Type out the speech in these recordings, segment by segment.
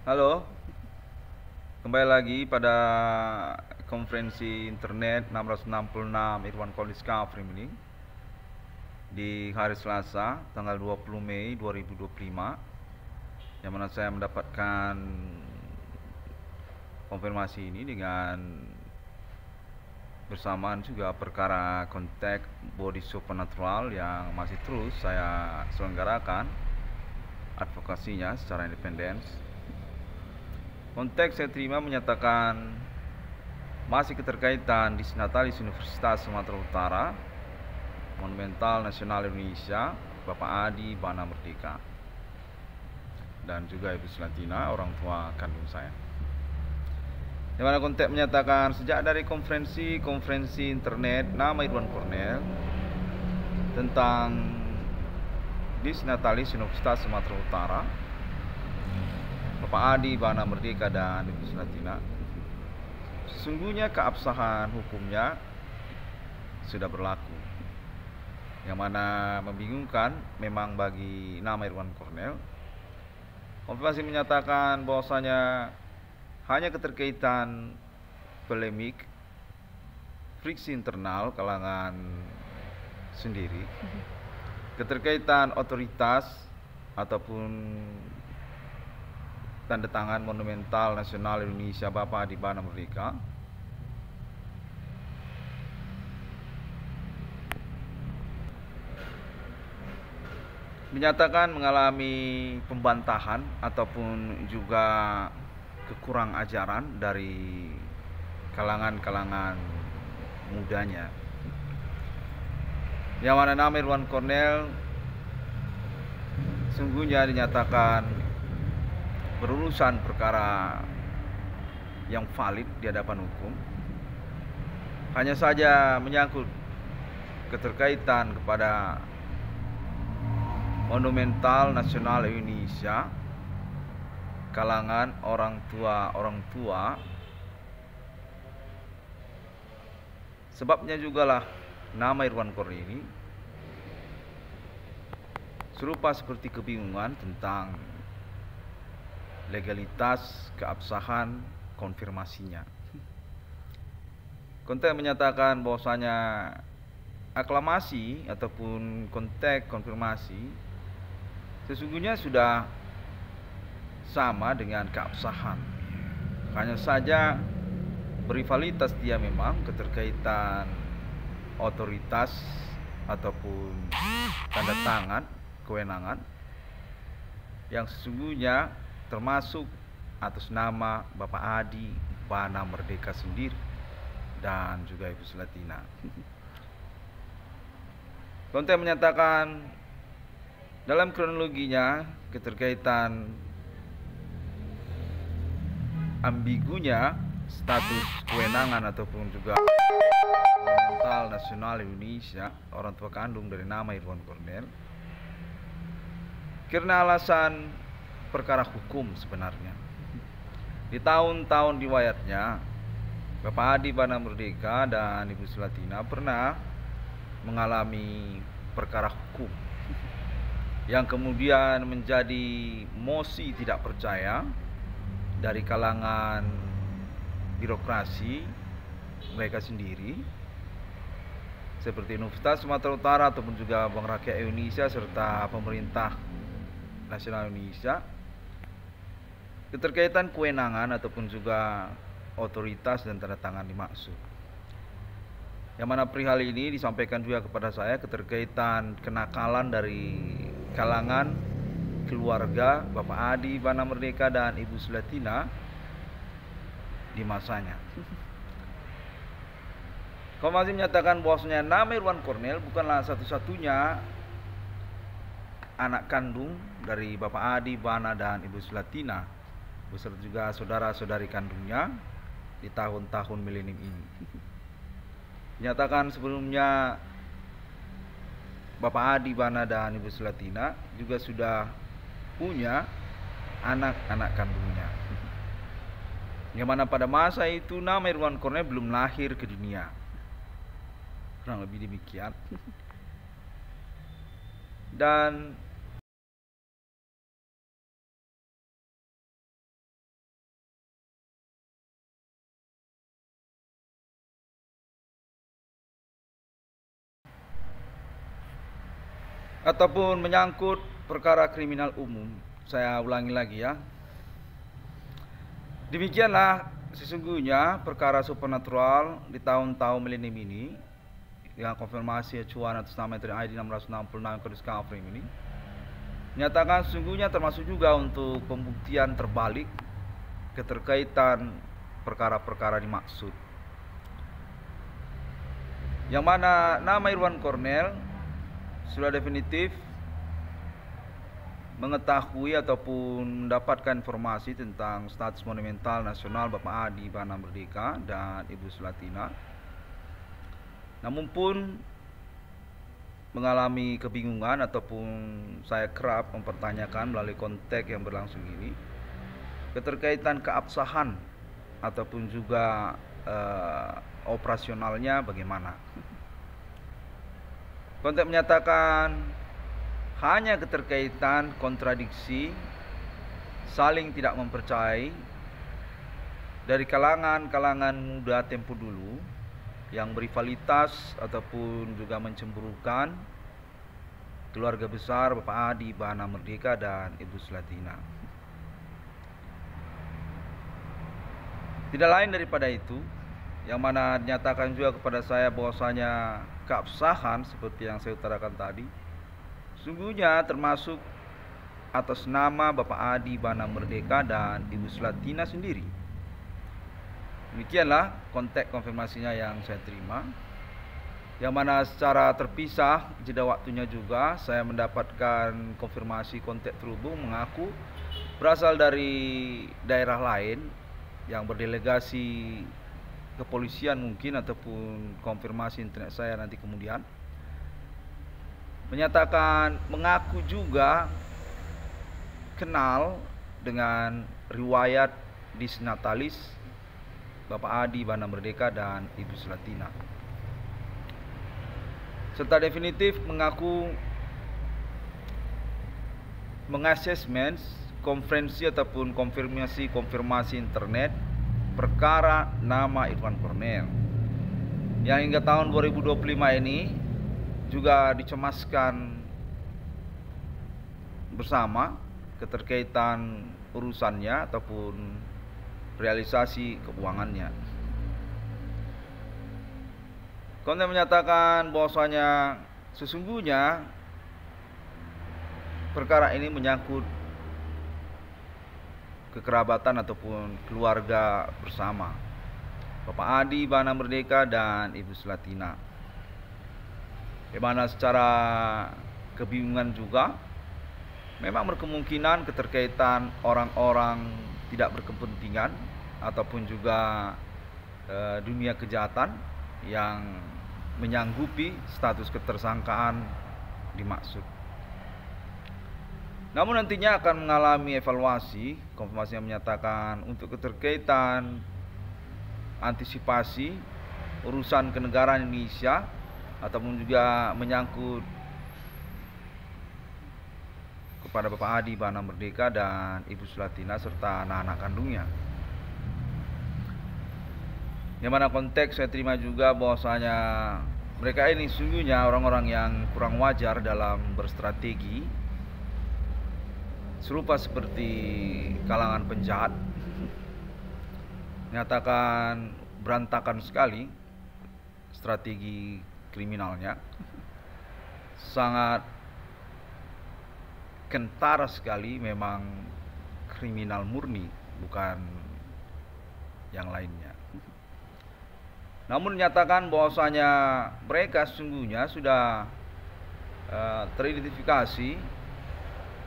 Halo, kembali lagi pada konferensi internet 666 Irwan Call Discovery ini di hari Selasa tanggal 20 Mei 2025, yang mana saya mendapatkan konfirmasi ini dengan bersamaan juga perkara kontak body supernatural yang masih terus saya selenggarakan advokasinya secara independen. Konteks saya terima menyatakan masih keterkaitan Disnatalis Universitas Sumatera Utara, Monumental Nasional Indonesia, Bapak Adi Bana Merdeka, dan juga Ibu Selatina, orang tua kandung saya. Di mana konteks menyatakan sejak dari konferensi internet nama Irwan Cornel tentang Disnatalis Universitas Sumatera Utara, Bapak Adi Bana Merdeka dan Ibu Selatina, sesungguhnya keabsahan hukumnya sudah berlaku. Yang mana membingungkan memang bagi nama Irwan Cornel. Konfirmasi menyatakan bahwasanya hanya keterkaitan polemik, friksi internal kalangan sendiri, keterkaitan otoritas ataupun tanda tangan Monumental Nasional Indonesia Bapak Adi Bana Merdeka, dinyatakan mengalami pembantahan ataupun juga kekurang ajaran dari kalangan-kalangan mudanya. Yang mana nama Irwan Cornel sungguhnya dinyatakan berurusan perkara yang valid di hadapan hukum, hanya saja menyangkut keterkaitan kepada Monumental Nasional Indonesia, kalangan orang tua. Sebabnya jugalah nama Irwan Cornel ini serupa seperti kebingungan tentang legalitas keabsahan konfirmasinya. Konteks menyatakan bahwasanya aklamasi ataupun konteks konfirmasi sesungguhnya sudah sama dengan keabsahan. Hanya saja berrivalitas dia memang keterkaitan otoritas ataupun tanda tangan kewenangan yang sesungguhnya termasuk atas nama Bapak Adi Bana Merdeka sendiri dan juga Ibu Selatina. Konteks menyatakan dalam kronologinya keterkaitan ambigunya status kewenangan ataupun juga Monumental Nasional Indonesia, orang tua kandung dari nama Irwan Cornel, karena alasan perkara hukum sebenarnya. Di tahun-tahun riwayatnya, Bapak Adi Bana Merdeka dan Ibu Selatina pernah mengalami perkara hukum yang kemudian menjadi mosi tidak percaya dari kalangan birokrasi mereka sendiri, seperti Universitas Sumatera Utara ataupun juga Bank Rakyat Indonesia serta pemerintah nasional Indonesia, keterkaitan kewenangan ataupun juga otoritas dan tanda tangan dimaksud. Yang mana perihal ini disampaikan juga kepada saya keterkaitan kenakalan dari kalangan keluarga Bapak Adi Bana Merdeka dan Ibu Selatina di masanya. Konfirmasi menyatakan bahwasanya nama Irwan Cornel bukanlah satu-satunya anak kandung dari Bapak Adi Bana dan Ibu Selatina, beserta juga saudara-saudari kandungnya di tahun-tahun milenium ini. Dinyatakan sebelumnya Bapak Adi Bana dan Ibu Selatina juga sudah punya anak-anak kandungnya, yang mana pada masa itu nama Irwan Cornel belum lahir ke dunia. Kurang lebih demikian. Dan ataupun menyangkut perkara kriminal umum. Saya ulangi lagi ya. Demikianlah sesungguhnya perkara supernatural di tahun-tahun milenium ini, yang konfirmasi acuan atas nama Entry ID 666 Discovery ini menyatakan sesungguhnya termasuk juga untuk pembuktian terbalik keterkaitan perkara-perkara dimaksud, yang mana nama Irwan Cornel sudah definitif mengetahui ataupun mendapatkan informasi tentang status monumental nasional Bapak Adi Bana Merdeka dan Ibu Sulatina. Namun pun mengalami kebingungan ataupun saya kerap mempertanyakan melalui konteks yang berlangsung ini keterkaitan keabsahan ataupun juga operasionalnya bagaimana. Konteks menyatakan hanya keterkaitan kontradiksi, saling tidak mempercayai dari kalangan muda tempo dulu yang berrivalitas ataupun juga mencemburukan keluarga besar Bapak Adi Bana Merdeka dan Ibu Sulatina. Tidak lain daripada itu, yang mana dinyatakan juga kepada saya bahwasanya keabsahan seperti yang saya utarakan tadi sungguhnya termasuk atas nama Bapak Adi Bana Merdeka dan Ibu Sulatina sendiri. Demikianlah konteks konfirmasinya yang saya terima, yang mana secara terpisah jeda waktunya juga saya mendapatkan konfirmasi konteks terhubung mengaku berasal dari daerah lain yang berdelegasi kepolisian mungkin, ataupun konfirmasi internet saya nanti kemudian menyatakan mengaku juga kenal dengan riwayat disnatalis Bapak Adi Bana Merdeka dan Ibu Sulatina, serta definitif mengaku mengasesmen konferensi ataupun konfirmasi internet perkara nama Irwan Cornel yang hingga tahun 2025 ini juga dicemaskan bersama keterkaitan urusannya ataupun realisasi keuangannya. Konten menyatakan bahwasanya sesungguhnya perkara ini menyangkut kekerabatan ataupun keluarga bersama Bapak Adi Bana Merdeka dan Ibu Sulatina, di mana secara kebingungan juga memang berkemungkinan keterkaitan orang-orang tidak berkepentingan ataupun juga dunia kejahatan yang menyanggupi status ketersangkaan dimaksud. Namun nantinya akan mengalami evaluasi. Konfirmasi yang menyatakan untuk keterkaitan antisipasi urusan kenegaraan Indonesia ataupun juga menyangkut kepada Bapak Adi Bana Merdeka dan Ibu Sulatina serta anak-anak kandungnya, yang mana konteks saya terima juga bahwasanya mereka ini sungguhnya orang-orang yang kurang wajar dalam berstrategi, serupa seperti kalangan penjahat. Menyatakan berantakan sekali strategi kriminalnya, sangat kentara sekali, memang kriminal murni, bukan yang lainnya. Namun menyatakan bahwasanya mereka sesungguhnya sudah teridentifikasi,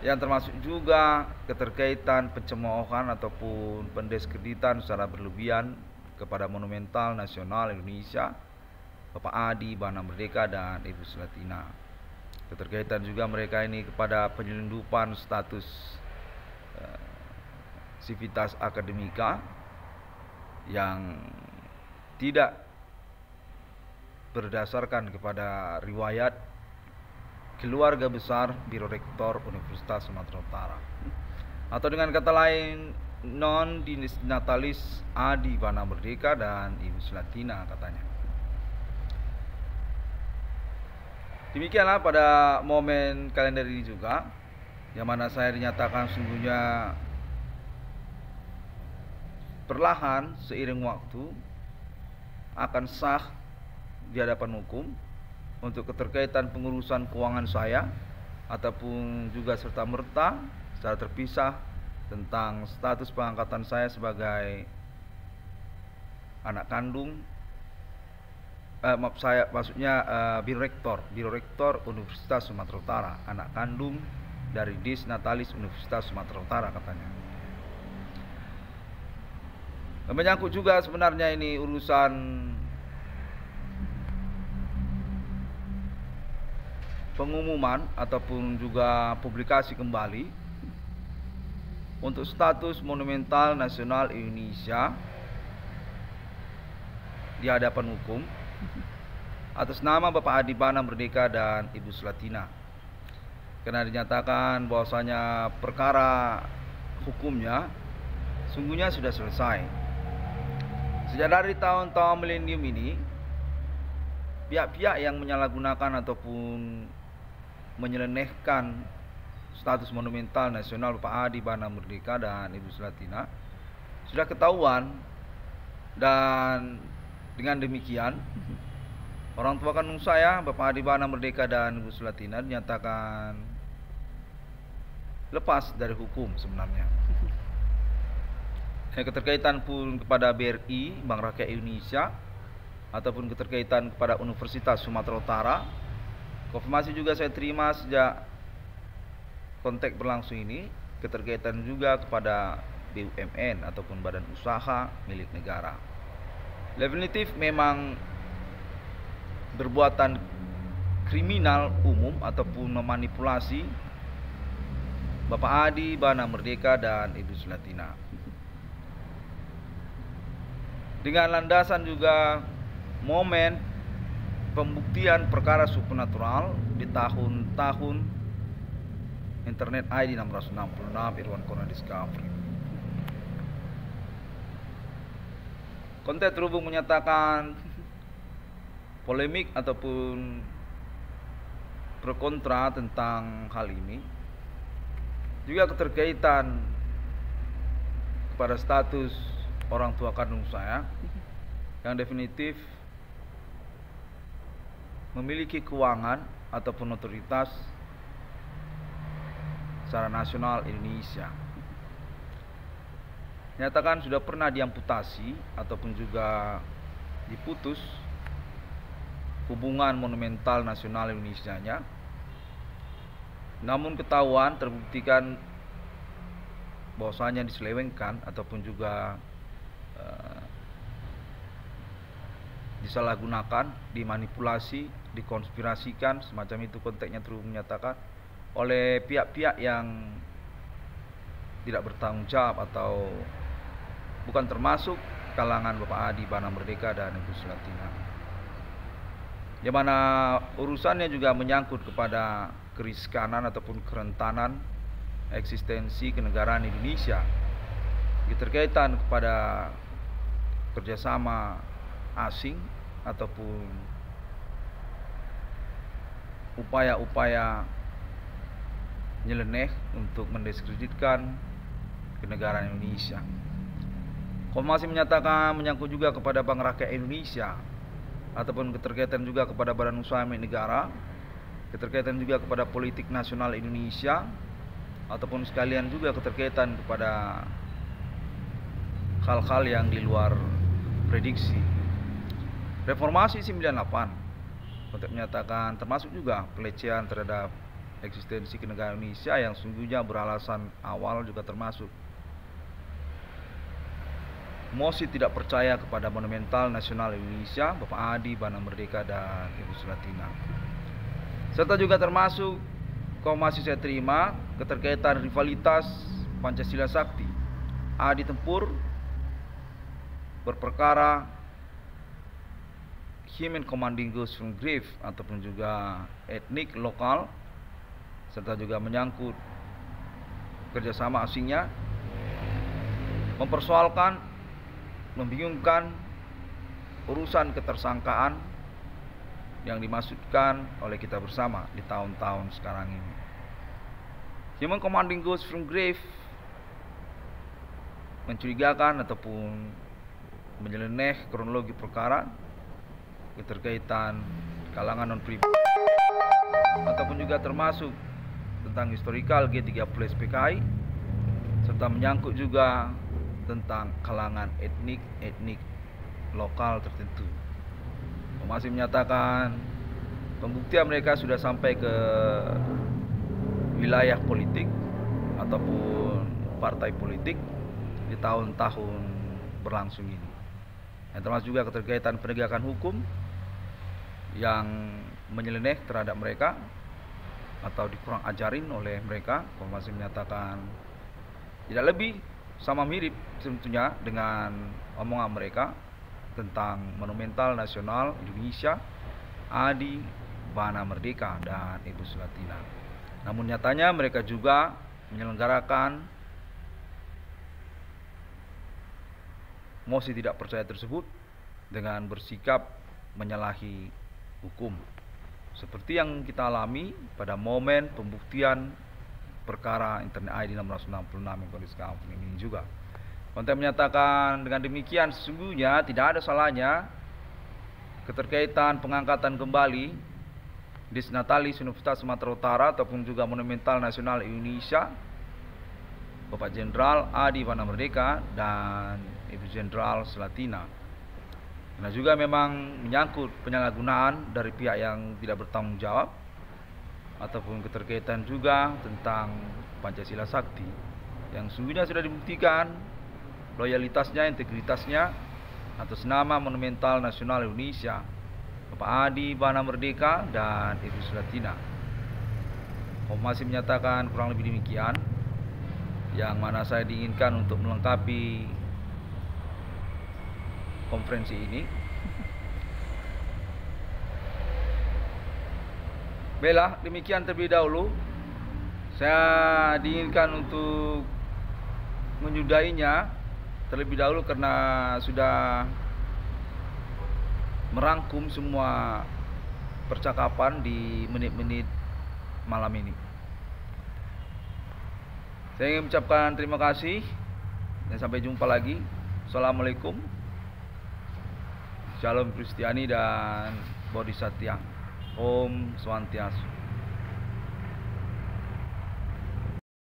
yang termasuk juga keterkaitan pencemoohan ataupun pendiskreditan secara berlebihan kepada monumental nasional Indonesia Bapak Adi Bana Merdeka dan Ibu Sulatina. Keterkaitan juga mereka ini kepada penyelundupan status sivitas akademika yang tidak berdasarkan kepada riwayat keluarga besar Biro Rektor Universitas Sumatera Utara, atau dengan kata lain non disnatalis Adi Bana Merdeka dan Ibu Sulatina katanya. Demikianlah pada momen kalender ini juga, yang mana saya dinyatakan sungguhnya perlahan seiring waktu akan sah di hadapan hukum untuk keterkaitan pengurusan keuangan saya ataupun juga serta-merta secara terpisah tentang status pengangkatan saya sebagai anak kandung Biro Rektor Universitas Sumatera Utara, anak kandung dari Dis Natalis Universitas Sumatera Utara katanya. Menyangkut juga sebenarnya ini urusan pengumuman ataupun juga publikasi kembali untuk status monumental nasional Indonesia di hadapan hukum atas nama Bapak Adi Bana Merdeka dan Ibu Sulatina, karena dinyatakan bahwasanya perkara hukumnya sungguhnya sudah selesai. Sejak dari tahun-tahun milenium ini, pihak-pihak yang menyalahgunakan ataupun menyelenehkan status monumental nasional Bapak Adi Bana Merdeka dan Ibu Sulatina sudah ketahuan, dan dengan demikian orang tua kandung saya Bapak Adi Bana Merdeka dan Ibu Sulatina dinyatakan lepas dari hukum sebenarnya. Keterkaitan pun kepada BRI, Bank Rakyat Indonesia, ataupun keterkaitan kepada Universitas Sumatera Utara, konfirmasi juga saya terima sejak konteks berlangsung ini, keterkaitan juga kepada BUMN ataupun badan usaha milik negara. Definitif memang perbuatan kriminal umum ataupun memanipulasi Bapak Adi Bana Merdeka dan Ibu Sulatina. Dengan landasan juga momen pembuktian perkara supernatural di tahun-tahun Internet ID 666 Irwan Corner Discovery. Konten terhubung menyatakan polemik ataupun pro kontra tentang hal ini, juga keterkaitan kepada status orang tua kandung saya yang definitif memiliki keuangan ataupun otoritas secara nasional Indonesia. Nyatakan sudah pernah diamputasi ataupun juga diputus hubungan monumental nasional Indonesia-nya. Namun ketahuan terbuktikan bahwasanya diselewengkan ataupun juga disalahgunakan, dimanipulasi, dikonspirasikan, semacam itu konteksnya terus menyatakan oleh pihak-pihak yang tidak bertanggung jawab atau bukan termasuk kalangan Bapak Adi Bana Merdeka dan Ibu Sulatina, yang mana urusannya juga menyangkut kepada keriskanan ataupun kerentanan eksistensi kenegaraan Indonesia, keterkaitan kepada kerjasama asing ataupun upaya-upaya nyeleneh untuk mendiskreditkan kenegaraan Indonesia. Konfirmasi menyatakan menyangkut juga kepada Bank Rakyat Indonesia ataupun keterkaitan juga kepada badan usaha milik negara, keterkaitan juga kepada politik nasional Indonesia, ataupun sekalian juga keterkaitan kepada hal-hal yang di luar prediksi. Reformasi 98 untuk menyatakan termasuk juga pelecehan terhadap eksistensi kenegaraan Indonesia yang sungguhnya beralasan awal juga termasuk mosi tidak percaya kepada monumental nasional Indonesia Bapak Adi Bana Merdeka dan Ibu Sulatina, serta juga termasuk konfirmasi saya terima keterkaitan rivalitas Pancasila Sakti Adi Tempur berperkara Human Commanding Goes from Grave ataupun juga etnik lokal, serta juga menyangkut kerjasama asingnya, mempersoalkan, membingungkan urusan ketersangkaan yang dimaksudkan oleh kita bersama di tahun-tahun sekarang ini. Human commanding ghost from grave mencurigakan ataupun menyeleneh kronologi perkara keterkaitan kalangan non-pribadi ataupun juga termasuk tentang historikal G30 PKI serta menyangkut juga tentang kalangan etnik lokal tertentu. Masih menyatakan pembuktian mereka sudah sampai ke wilayah politik ataupun partai politik di tahun-tahun berlangsung ini. Yang termasuk juga keterkaitan penegakan hukum yang menyeleneh terhadap mereka atau dikurang ajarin oleh mereka. Masih menyatakan tidak lebih sama mirip tentunya dengan omongan mereka tentang Monumental Nasional Indonesia, Adi Bana Merdeka dan Ibu Sulatina. Namun nyatanya mereka juga menyelenggarakan mosi tidak percaya tersebut dengan bersikap menyalahi hukum, seperti yang kita alami pada momen pembuktian perkara Internet ID 666 yang kondisi kampung ini juga. Konten menyatakan dengan demikian sesungguhnya tidak ada salahnya keterkaitan pengangkatan kembali Disnatalis Universitas Sumatera Utara ataupun juga Monumental Nasional Indonesia Bapak Jenderal Adi Bana Merdeka dan Ibu Jenderal Sulatina. Karena juga memang menyangkut penyalahgunaan dari pihak yang tidak bertanggung jawab ataupun keterkaitan juga tentang Pancasila Sakti yang sungguhnya sudah dibuktikan loyalitasnya, integritasnya atas nama Monumental Nasional Indonesia Bapak Adi Bana Merdeka dan Ibu Sulatina. Masih menyatakan kurang lebih demikian, yang mana saya diinginkan untuk melengkapi konferensi ini. Baiklah, demikian terlebih dahulu. Saya diinginkan untuk menyudahinya terlebih dahulu karena sudah merangkum semua percakapan di menit-menit malam ini. Saya ingin mengucapkan terima kasih dan sampai jumpa lagi. Assalamualaikum. Shalom Kristiani dan Bodhisattva. Om Swastiastu.